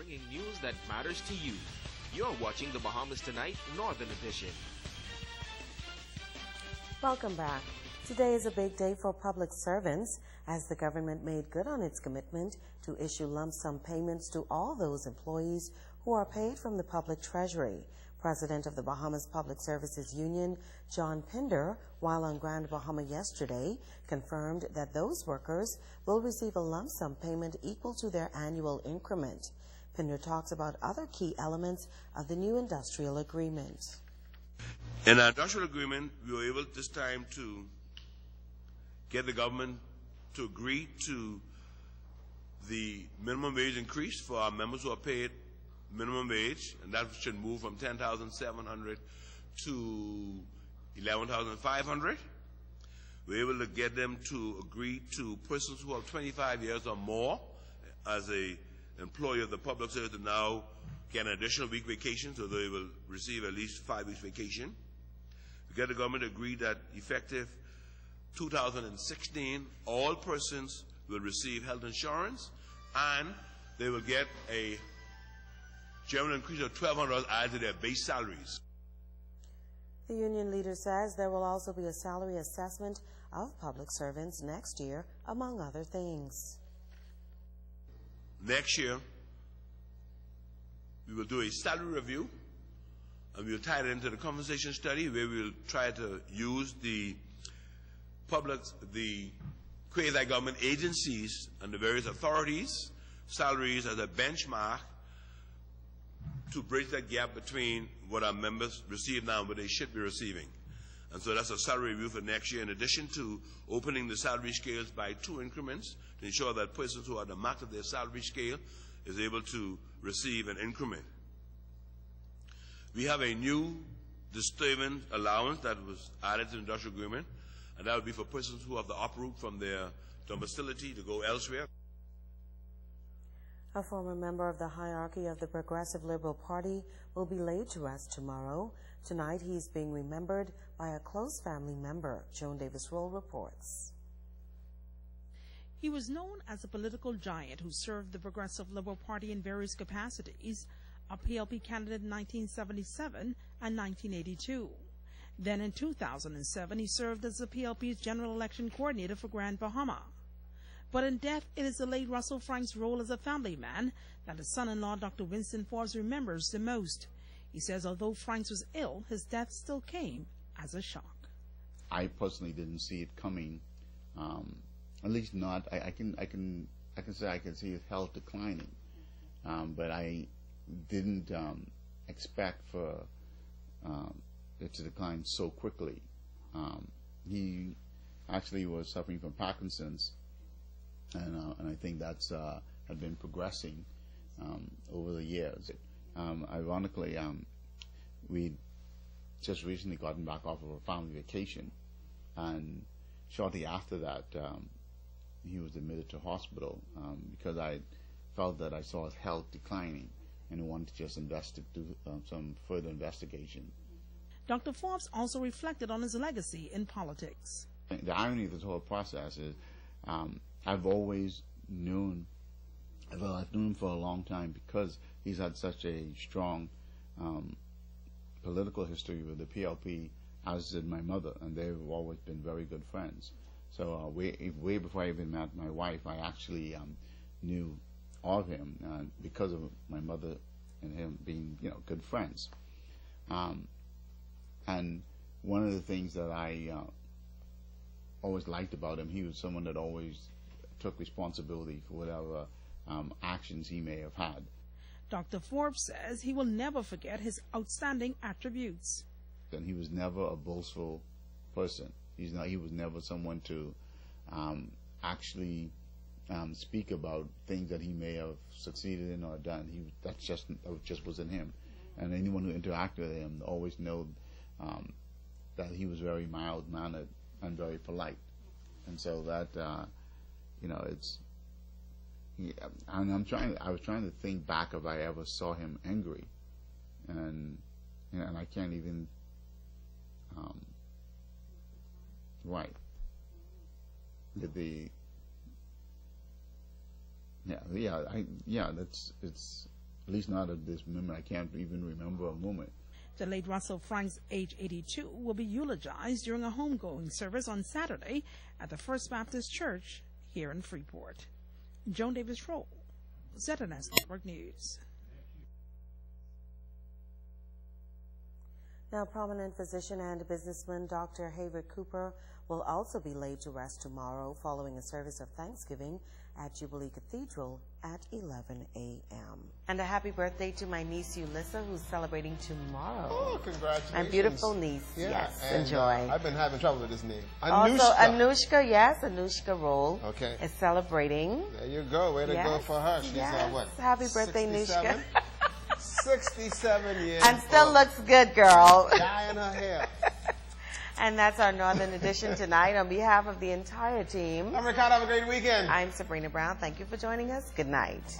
bringing news that matters to you. You're watching the Bahamas Tonight Northern Edition. Welcome back. Today is a big day for public servants as the government made good on its commitment to issue lump sum payments to all those employees who are paid from the public treasury. President of the Bahamas Public Services Union, John Pinder, while on Grand Bahama yesterday, confirmed that those workers will receive a lump sum payment equal to their annual increment. Pinder talks about other key elements of the new industrial agreement. In our industrial agreement, we were able this time to get the government to agree to the minimum wage increase for our members who are paid minimum wage, and that should move from $10,700 to $11,500. We're able to get them to agree to persons who have 25 years or more as a employee of the public service to now get an additional week vacation, so they will receive at least 5 weeks vacation. We get the government to agree that effective 2016, all persons will receive health insurance, and they will get a general increase of $1,200 added to their base salaries. The union leader says there will also be a salary assessment of public servants next year, among other things. Next year, we will do a salary review, and we will tie it into the compensation study, where we will try to use the quasi-government agencies and the various authorities' salaries as a benchmark to bridge that gap between what our members receive now and what they should be receiving. And so that's a salary review for next year, in addition to opening the salary scales by 2 increments to ensure that persons who are the max of their salary scale is able to receive an increment. We have a new disturbance allowance that was added to the industrial agreement, and that will be for persons who have the uproot from their domicility to go elsewhere. A former member of the hierarchy of the Progressive Liberal Party will be laid to rest tomorrow. Tonight, he's being remembered by a close family member. Joan Davis-Roll reports. He was known as a political giant who served the Progressive Liberal Party in various capacities, a PLP candidate in 1977 and 1982. Then in 2007, he served as the PLP's General Election Coordinator for Grand Bahama. But in death, it is the late Russell Frank's role as a family man that his son-in-law, Dr. Winston Forbes, remembers the most. He says although Franks was ill, his death still came as a shock. I personally didn't see it coming, at least not. I can say I can see his health declining, but I didn't expect for it to decline so quickly. He actually was suffering from Parkinson's. And I think that's had been progressing over the years. Ironically, we just recently gotten back off of a family vacation, and shortly after that, he was admitted to hospital because I felt that I saw his health declining, and I wanted to just do some further investigation. Dr. Forbes also reflected on his legacy in politics. The irony of this whole process is I've always known, well, I've known him for a long time because he's had such a strong political history with the PLP, as did my mother, and they've always been very good friends. So way before I even met my wife, I actually knew of him because of my mother and him being, good friends. And one of the things that I always liked about him, he was someone that always took responsibility for whatever actions he may have had. Dr. Forbes says he will never forget his outstanding attributes. And he was never a boastful person. He was never someone to actually speak about things that he may have succeeded in or done. That just wasn't him. And anyone who interacted with him always knew that he was very mild-mannered and very polite. And so that it's. And I was trying to think back if I ever saw him angry, and I can't even. Right. It's At least not at this moment. I can't even remember a moment. The late Russell Franks, age 82, will be eulogized during a homegoing service on Saturday at the First Baptist Church here in Freeport. Joan Davis-Roll, ZNS Network News. Now, prominent physician and businessman Dr. Hayward Cooper will also be laid to rest tomorrow following a service of Thanksgiving at Jubilee Cathedral at 11 a.m. And a happy birthday to my niece Ulissa, who's celebrating tomorrow. Oh, congratulations. My beautiful niece. Yeah, Yes, and, enjoy. I've been having trouble with this name. Also, Anushka, yes, Anushka Roll is celebrating. There you go. Way to go for her. She's what? Happy birthday, 67? Anushka. 67 years And still looks good, girl. Dyeing her hair. And that's our Northern Edition tonight. On behalf of the entire team, I'm Ricardo. Have a great weekend. I'm Sabrina Brown. Thank you for joining us. Good night.